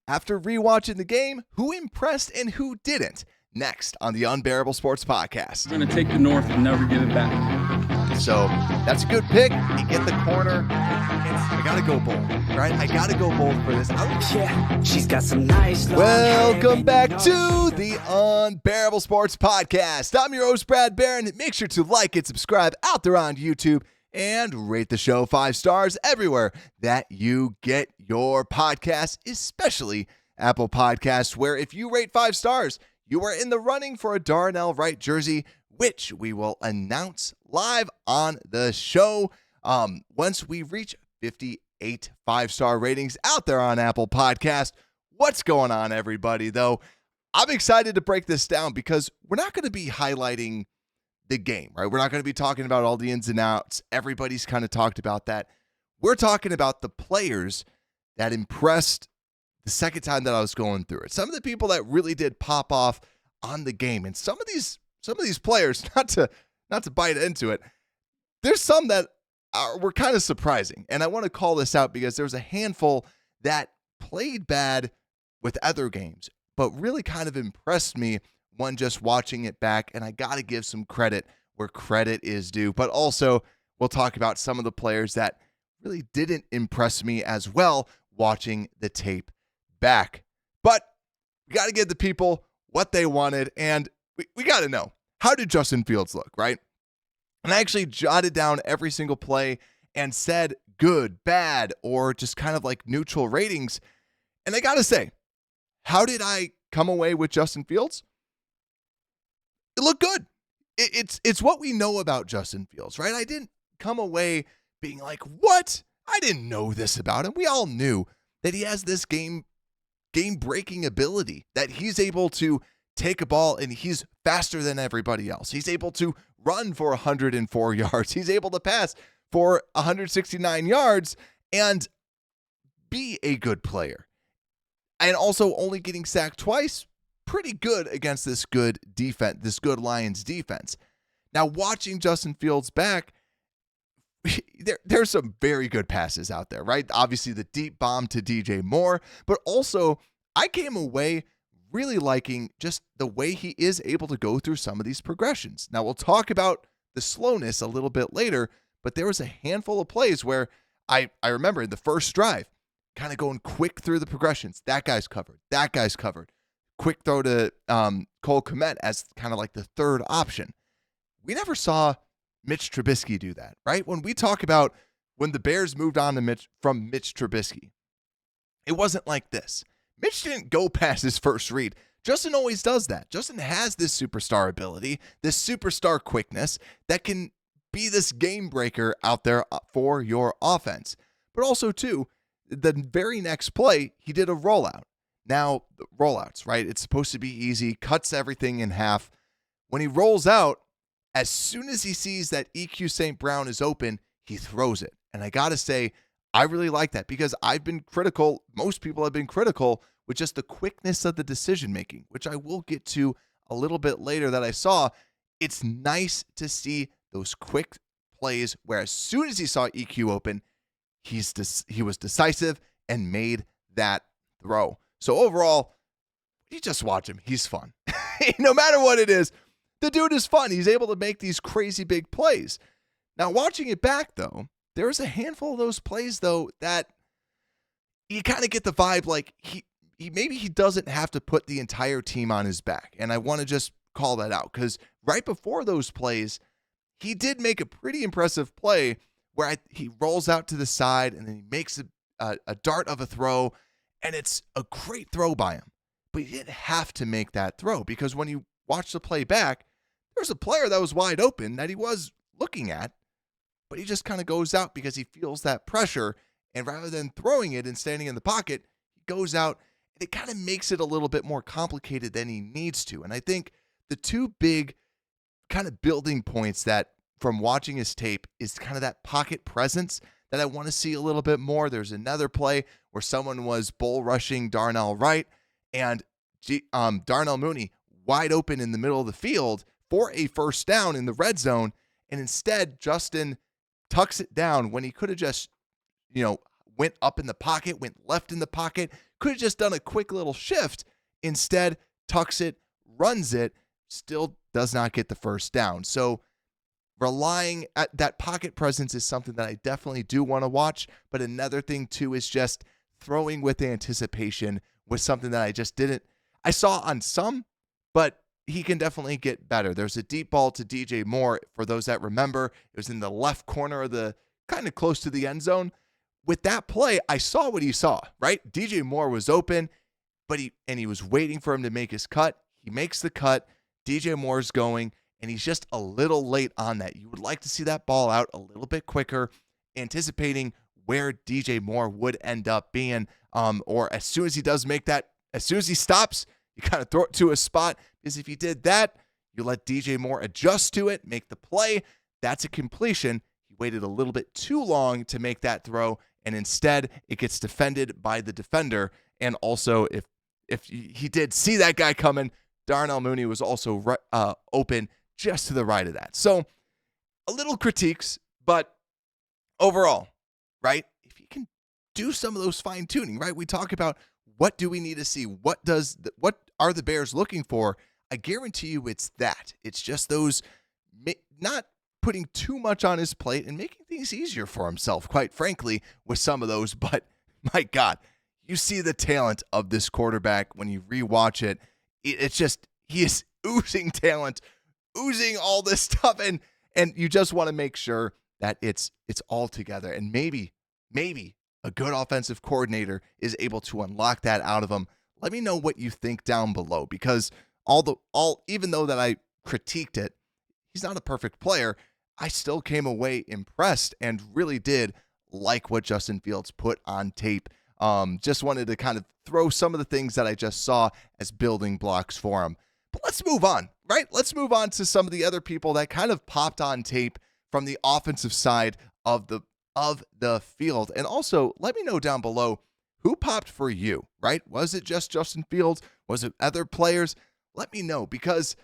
After rewatching the game, who impressed and who didn't? Next on the Unbearable Sports Podcast. We're going to take the North and never give it back. So that's a good pick. You get the corner. I got to go bold, right? I got to go bold for this. Yeah, she's got some nice. Welcome back to the Unbearable Sports Podcast. I'm your host, Brad Barron. Make sure to like and subscribe out there on YouTube and rate the show 5 stars everywhere that you get your podcasts, especially Apple Podcasts, where if you rate 5 stars, you are in the running for a Darnell Wright jersey, which we will announce live on the show once we reach 58 5-star ratings out there on Apple Podcasts. What's going on, everybody, though? I'm excited to break this down because we're not going to be highlighting the game, right? We're not going to be talking about all the ins and outs. Everybody's kind of talked about that. We're talking about the players that impressed the second time that I was going through it. Some of the people that really did pop off on the game, and some of these players, not to bite into it, there's some that were kind of surprising. And I want to call this out because there's a handful that played bad with other games, but really kind of impressed me when just watching it back. And I got to give some credit where credit is due. But also, we'll talk about some of the players that really didn't impress me as well watching the tape back. But we got to give the people what they wanted. And we got to know, how did Justin Fields look, right? And I actually jotted down every single play and said good, bad, or just kind of like neutral ratings. And I got to say, how did I come away with Justin Fields? It looked good. It's what we know about Justin Fields, right? I didn't come away being like, what? I didn't know this about him. We all knew that he has this game-breaking ability, that he's able to take a ball and he's faster than everybody else. He's able to run for 104 yards. He's able to pass for 169 yards and be a good player. And also only getting sacked twice, pretty good against this good defense, this good Lions defense. Now, watching Justin Fields back, there's some very good passes out there, right? Obviously, the deep bomb to DJ Moore, but also I came away really liking just the way he is able to go through some of these progressions. Now, we'll talk about the slowness a little bit later, but there was a handful of plays where I remember in the first drive, kind of going quick through the progressions. That guy's covered. That guy's covered. Quick throw to Cole Kmet as kind of like the third option. We never saw Mitch Trubisky do that, right? When we talk about when the Bears moved on to from Mitch Trubisky, it wasn't like this. Mitch didn't go past his first read. Justin always does that. Justin has this superstar ability, this superstar quickness that can be this game breaker out there for your offense. But also, too, the very next play, he did a rollout. Now, rollouts, right? It's supposed to be easy, cuts everything in half. When he rolls out, as soon as he sees that EQ St. Brown is open, he throws it. And I got to say, I really like that because I've been critical. Most people have been critical with just the quickness of the decision making, which I will get to a little bit later that I saw. It's nice to see those quick plays where as soon as he saw EQ open, he was decisive and made that throw. So overall, you just watch him. He's fun. No matter what it is, the dude is fun. He's able to make these crazy big plays. Now, watching it back, though, there's a handful of those plays, though, that you kind of get the vibe like he maybe he doesn't have to put the entire team on his back. And I want to just call that out because right before those plays, he did make a pretty impressive play where he rolls out to the side and then he makes a dart of a throw, and it's a great throw by him. But he didn't have to make that throw because when you watch the play back, there's a player that was wide open that he was looking at, but he just kind of goes out because he feels that pressure, and rather than throwing it and standing in the pocket, he goes out, and it kind of makes it a little bit more complicated than he needs to. And I think the two big kind of building points that from watching his tape is kind of that pocket presence that I want to see a little bit more. There's another play where someone was bull rushing Darnell Wright, and Darnell Mooney wide open in the middle of the field for a first down in the red zone, and instead Justin tucks it down when he could have just, went up in the pocket, went left in the pocket, Could have just done a quick little shift. Instead, tucks it, runs it, still does not get the first down. So relying at that pocket presence is something that I definitely do want to watch. But another thing too is just throwing with anticipation was something that I just didn't. I saw on some, but he can definitely get better. There's a deep ball to DJ Moore. For those that remember, it was in the left corner of the kind of close to the end zone. With that play, I saw what he saw, right? DJ Moore was open, but he was waiting for him to make his cut. He makes the cut. DJ Moore's going, and he's just a little late on that. You would like to see that ball out a little bit quicker, anticipating where DJ Moore would end up being, or as soon as he does make that, as soon as he stops, you kind of throw it to a spot, because if you did that, you let DJ Moore adjust to it, make the play. That's a completion. He waited a little bit too long to make that throw, and instead it gets defended by the defender. And also, if he did see that guy coming, Darnell Mooney was also open just to the right of that. So a little critiques, but overall, right? If you can do some of those fine tuning, right? We talk about what do we need to see? What are the Bears looking for? I guarantee you it's that. It's just those not putting too much on his plate and making things easier for himself, quite frankly, with some of those. But my God, you see the talent of this quarterback when you rewatch it. It's just, he is oozing talent, oozing all this stuff, and you just want to make sure that it's all together. And maybe a good offensive coordinator is able to unlock that out of him. Let me know what you think down below, because even though that I critiqued it, he's not a perfect player. I still came away impressed and really did like what Justin Fields put on tape. Just wanted to kind of throw some of the things that I just saw as building blocks for him. But let's move on, right? Let's move on to some of the other people that kind of popped on tape from the offensive side of the field. And also, let me know down below who popped for you, right? Was it just Justin Fields? Was it other players? Let me know, because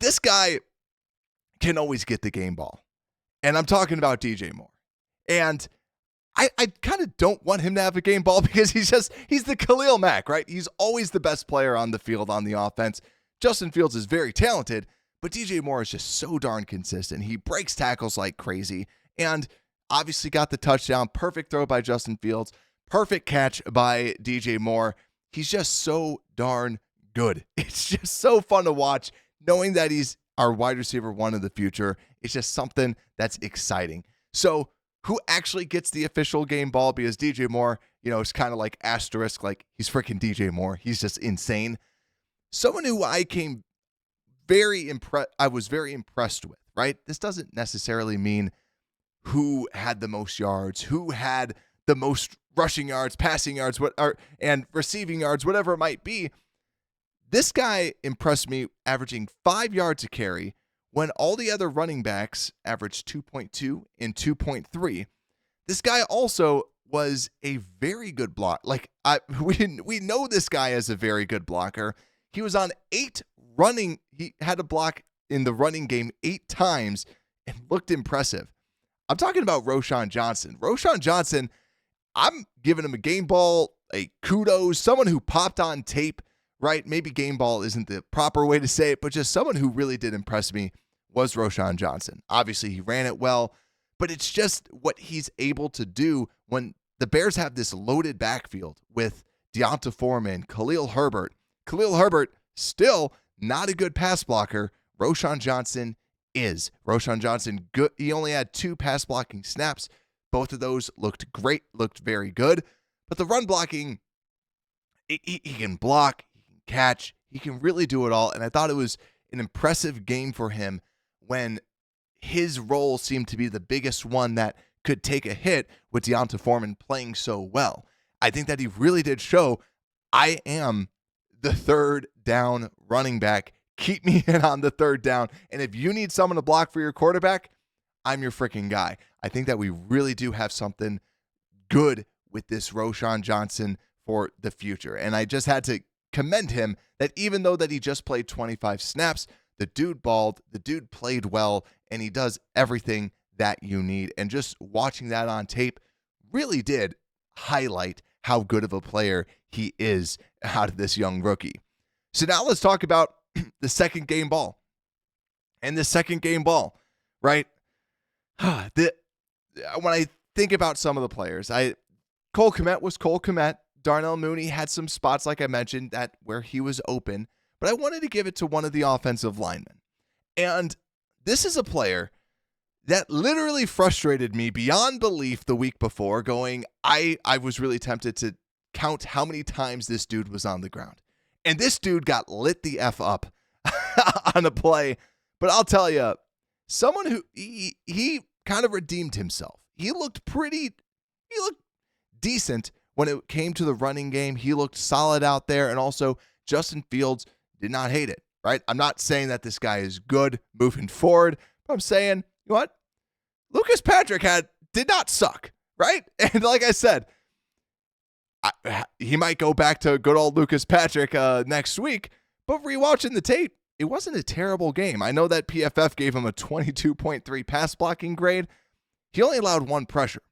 this guy can always get the game ball. And I'm talking about DJ Moore. And I kind of don't want him to have a game ball, because he's the Khalil Mack, right? He's always the best player on the field on the offense. Justin Fields is very talented, but DJ Moore is just so darn consistent. He breaks tackles like crazy, and obviously got the touchdown. Perfect throw by Justin Fields. Perfect catch by DJ Moore. He's just so darn good. It's just so fun to watch, knowing that he's our wide receiver one of the future. It's just something that's exciting. So who actually gets the official game ball? Because DJ Moore, it's kind of like asterisk, like he's freaking DJ Moore. He's just insane. Someone who I was very impressed with, right? This doesn't necessarily mean who had the most yards, who had the most rushing yards, passing yards, and receiving yards, whatever it might be. This guy impressed me, averaging 5 yards a carry when all the other running backs averaged 2.2 and 2.3. This guy also was a very good block. We know this guy as a very good blocker. He was on 8 running. He had a block in the running game 8 times and looked impressive. I'm talking about Roshan Johnson. Roshan Johnson, I'm giving him a game ball, a kudos, someone who popped on tape, right? Maybe game ball isn't the proper way to say it, but just someone who really did impress me was Roshan Johnson. Obviously, he ran it well, but it's just what he's able to do when the Bears have this loaded backfield with Deonta Foreman, Khalil Herbert. Khalil Herbert, still not a good pass blocker. Roshan Johnson is. Roshan Johnson, good. He only had 2 pass blocking snaps. Both of those looked great, looked very good. But the run blocking, he can block, he can catch, he can really do it all. And I thought it was an impressive game for him when his role seemed to be the biggest one that could take a hit with Deonta Foreman playing so well. I think that he really did show, I am the third down running back. Keep me in on the third down. And if you need someone to block for your quarterback, I'm your freaking guy. I think that we really do have something good with this Roshan Johnson for the future. And I just had to commend him that even though that he just played 25 snaps, the dude balled, the dude played well, and he does everything that you need. And just watching that on tape really did highlight how good of a player he is out of this young rookie. So now let's talk about the second game ball. And the second game ball, right? When I think about some of the players, Cole Kmet was Cole Kmet. Darnell Mooney had some spots, like I mentioned, that where he was open. But I wanted to give it to one of the offensive linemen. And this is a player that literally frustrated me beyond belief the week before, going, I was really tempted to count how many times this dude was on the ground. And this dude got lit the F up on a play. But I'll tell you, someone who he kind of redeemed himself. He looked decent when it came to the running game. He looked solid out there. And also, Justin Fields did not hate it, right? I'm not saying that this guy is good moving forward, but I'm saying, you know what? Lucas Patrick did not suck, right? And like I said, he might go back to good old Lucas Patrick next week, but rewatching the tape, it wasn't a terrible game. I know that PFF gave him a 22.3 pass blocking grade. He only allowed one pressure,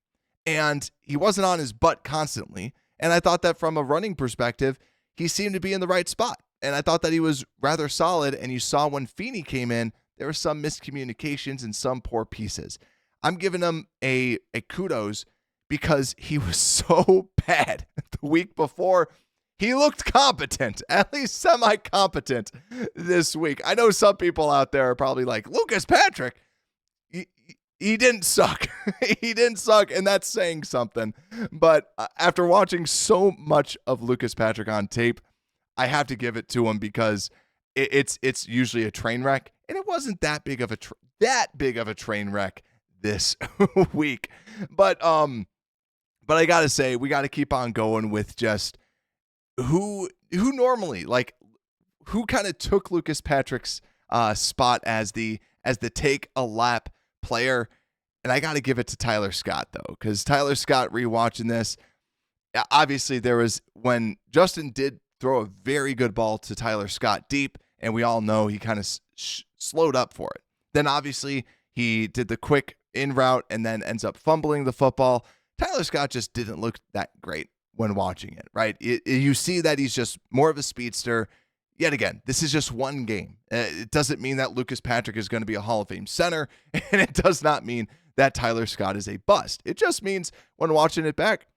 and he wasn't on his butt constantly. And I thought that from a running perspective, he seemed to be in the right spot. And I thought that he was rather solid. And you saw when Feeney came in, there were some miscommunications and some poor pieces. I'm giving him a kudos because he was so bad the week before. He looked competent, at least semi-competent this week. I know some people out there are probably like, Lucas Patrick, he didn't suck. He didn't suck, and that's saying something. But after watching so much of Lucas Patrick on tape, I have to give it to him because it's usually a train wreck, and it wasn't that big of a train wreck this week. But I gotta say, we got to keep on going with just who normally, like, who kind of took Lucas Patrick's spot as the take a lap player. And I got to give it to Tyler Scott, though, because Tyler Scott, rewatching this, obviously there was when Justin did throw a very good ball to Tyler Scott deep, and we all know he kind of slowed up for it. Then obviously he did the quick in route and then ends up fumbling the football. Tyler Scott just didn't look that great when watching it, right? You see that he's just more of a speedster. Yet again, this is just one game. It doesn't mean that Lucas Patrick is going to be a Hall of Fame center, and it does not mean that Tyler Scott is a bust. It just means when watching it back,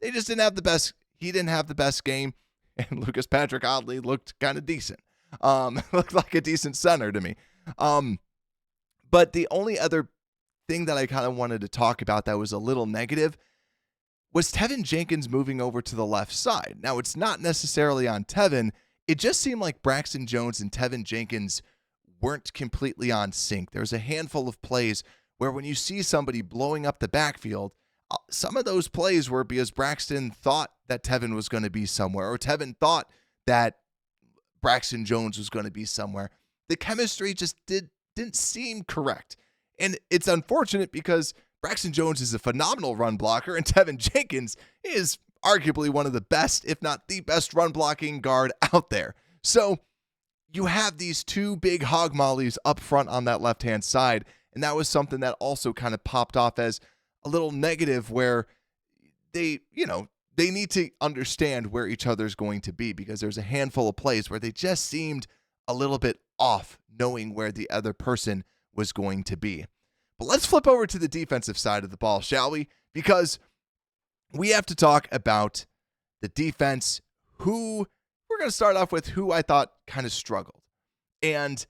they just didn't have the best. He didn't have the best game, and Lucas Patrick oddly looked kind of decent. Looked like a decent center to me. But the only other thing that I kind of wanted to talk about that was a little negative was Tevin Jenkins moving over to the left side. Now, it's not necessarily on Tevin. It just seemed like Braxton Jones and Tevin Jenkins weren't completely on sync. There's a handful of plays where when you see somebody blowing up the backfield, some of those plays were because Braxton thought that Tevin was going to be somewhere, or Tevin thought that Braxton Jones was going to be somewhere. The chemistry just didn't seem correct. And it's unfortunate because Braxton Jones is a phenomenal run blocker, and Tevin Jenkins is arguably one of the best, if not the best, run blocking guard out there. So you have these two big hog mollies up front on that left-hand side, and that was something that also kind of popped off as a little negative where they need to understand where each other's going to be, because there's a handful of plays where they just seemed a little bit off knowing where the other person was going to be. But let's flip over to the defensive side of the ball, shall we? Because we have to talk about the defense, we're going to start off with who I thought kind of struggled. And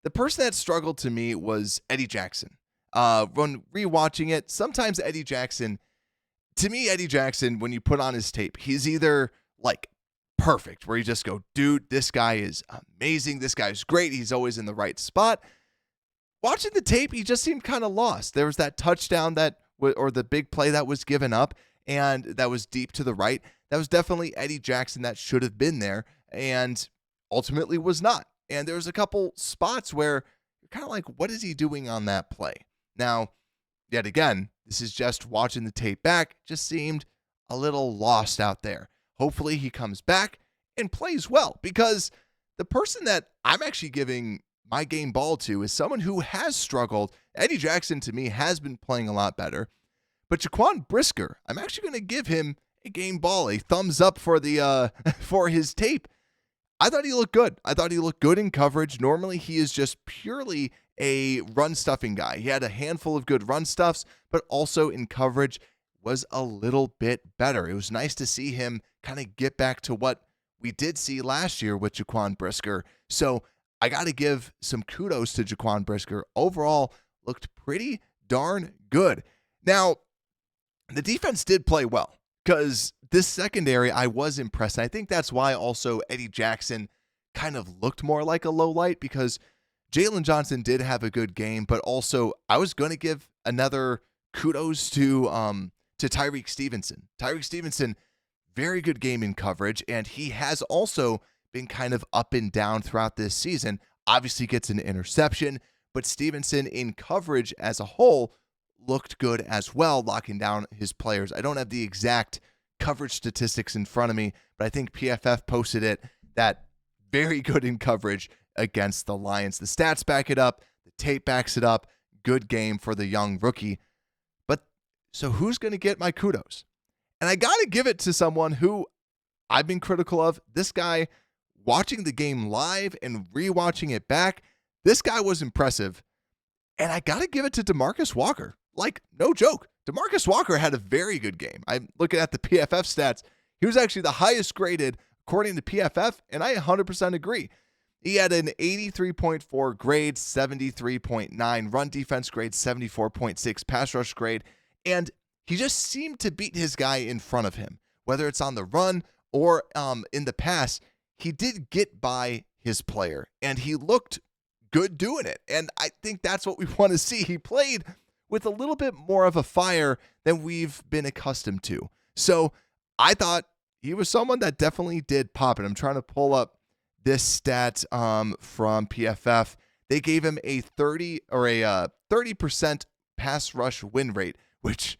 the person that struggled to me was Eddie Jackson. When rewatching it, sometimes Eddie Jackson, when you put on his tape, he's either like perfect, where you just go, dude, this guy is amazing. This guy's great. He's always in the right spot. Watching the tape, he just seemed kind of lost. There was that touchdown or the big play that was given up, and that was deep to the right. That was definitely Eddie Jackson that should have been there, and ultimately was not. And there was a couple spots where you're kind of like, what is he doing on that play? Now, yet again, this is just watching the tape back, just seemed a little lost out there. Hopefully he comes back and plays well, because the person that I'm actually giving my game ball to is someone who has struggled. Eddie Jackson, to me, has been playing a lot better. But Jaquan Brisker, I'm actually going to give him game ball, a thumbs up for the for his tape. I thought he looked good. I thought he looked good in coverage. Normally, he is just purely a run-stuffing guy. He had a handful of good run stuffs, but also in coverage was a little bit better. It was nice to see him kind of get back to what we did see last year with Jaquan Brisker. So I got to give some kudos to Jaquan Brisker. Overall, looked pretty darn good. Now, the defense did play well because this secondary, I was impressed. And I think that's why also Eddie Jackson kind of looked more like a low light, because Jalen Johnson did have a good game, but also I was going to give another kudos to Tyreek Stevenson. Tyreek Stevenson, very good game in coverage, and he has also been kind of up and down throughout this season. Obviously gets an interception, but Stevenson in coverage as a whole looked good as well, locking down his players. I don't have the exact coverage statistics in front of me, but I think PFF posted it, that very good in coverage against the Lions. The stats back it up. The tape backs it up. Good game for the young rookie. But so who's going to get my kudos? And I got to give it to someone who I've been critical of. This guy, watching the game live and rewatching it back, this guy was impressive. And I got to give it to Demarcus Walker. Like, no joke. Demarcus Walker had a very good game. I'm looking at the PFF stats. He was actually the highest graded according to PFF, and I 100% agree. He had an 83.4 grade, 73.9 run defense grade, 74.6 pass rush grade, and he just seemed to beat his guy in front of him. Whether it's on the run or in the pass, he did get by his player, and he looked good doing it. And I think that's what we want to see. He played with a little bit more of a fire than we've been accustomed to. So I thought he was someone that definitely did pop it. I'm trying to pull up this stat from PFF. They gave him a 30% pass rush win rate, which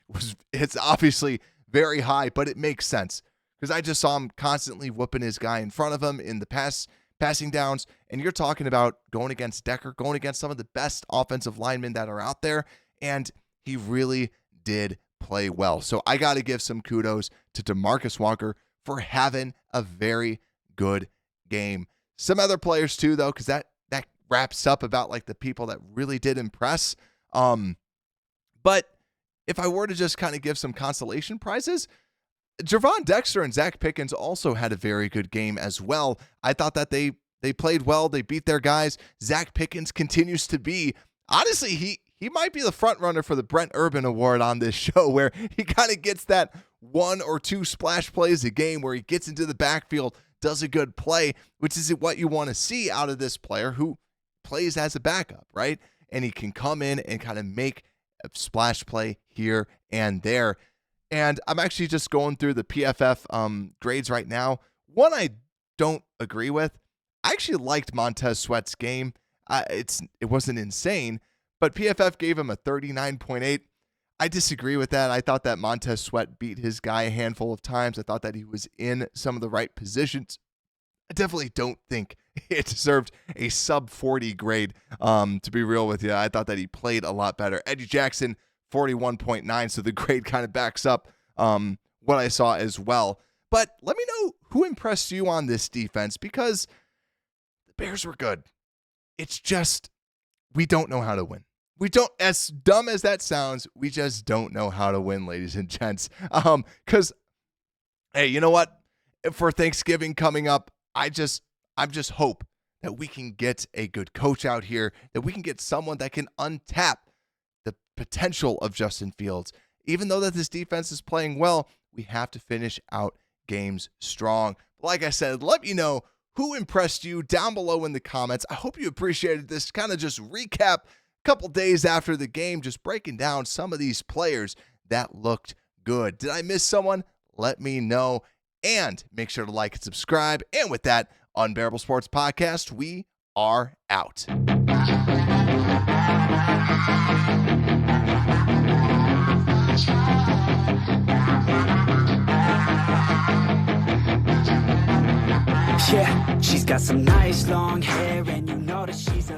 it's obviously very high, but it makes sense because I just saw him constantly whooping his guy in front of him in the passing downs. And you're talking about going against Decker, going against some of the best offensive linemen that are out there. And he really did play well. So I got to give some kudos to Demarcus Walker for having a very good game. Some other players too, though, because that wraps up about like the people that really did impress. But if I were to just kind of give some consolation prizes, Javon Dexter and Zach Pickens also had a very good game as well. I thought that they played well. They beat their guys. Zach Pickens continues to be, honestly, he might be the front runner for the Brent Urban Award on this show, where he kind of gets that 1 or 2 splash plays a game where he gets into the backfield, does a good play, which is what you want to see out of this player who plays as a backup, right? And he can come in and kind of make a splash play here and there. And I'm actually just going through the PFF grades right now. One I don't agree with. I actually liked Montez Sweat's game. It wasn't insane, but PFF gave him a 39.8. I disagree with that. I thought that Montez Sweat beat his guy a handful of times. I thought that he was in some of the right positions. I definitely don't think it deserved a sub 40 grade, to be real with you. I thought that he played a lot better. Eddie Jackson, 41.9, so the grade kind of backs up what I saw as well. But let me know who impressed you on this defense, because the Bears were good. It's just, we don't know how to win. We don't, as dumb as that sounds, we just don't know how to win, ladies and gents. Because, hey, you know what? For Thanksgiving coming up, I just hope that we can get a good coach out here, that we can get someone that can untap the potential of Justin Fields. Even though that this defense is playing well, we have to finish out games strong. Like I said, let me know who impressed you down below in the comments. I hope you appreciated this kind of just recap a couple days after the game, just breaking down some of these players that looked good. Did I miss someone? Let me know. And make sure to like and subscribe. And with that, Unbearable Sports Podcast, we are out. Yeah, she's got some nice long hair, and you know that she's a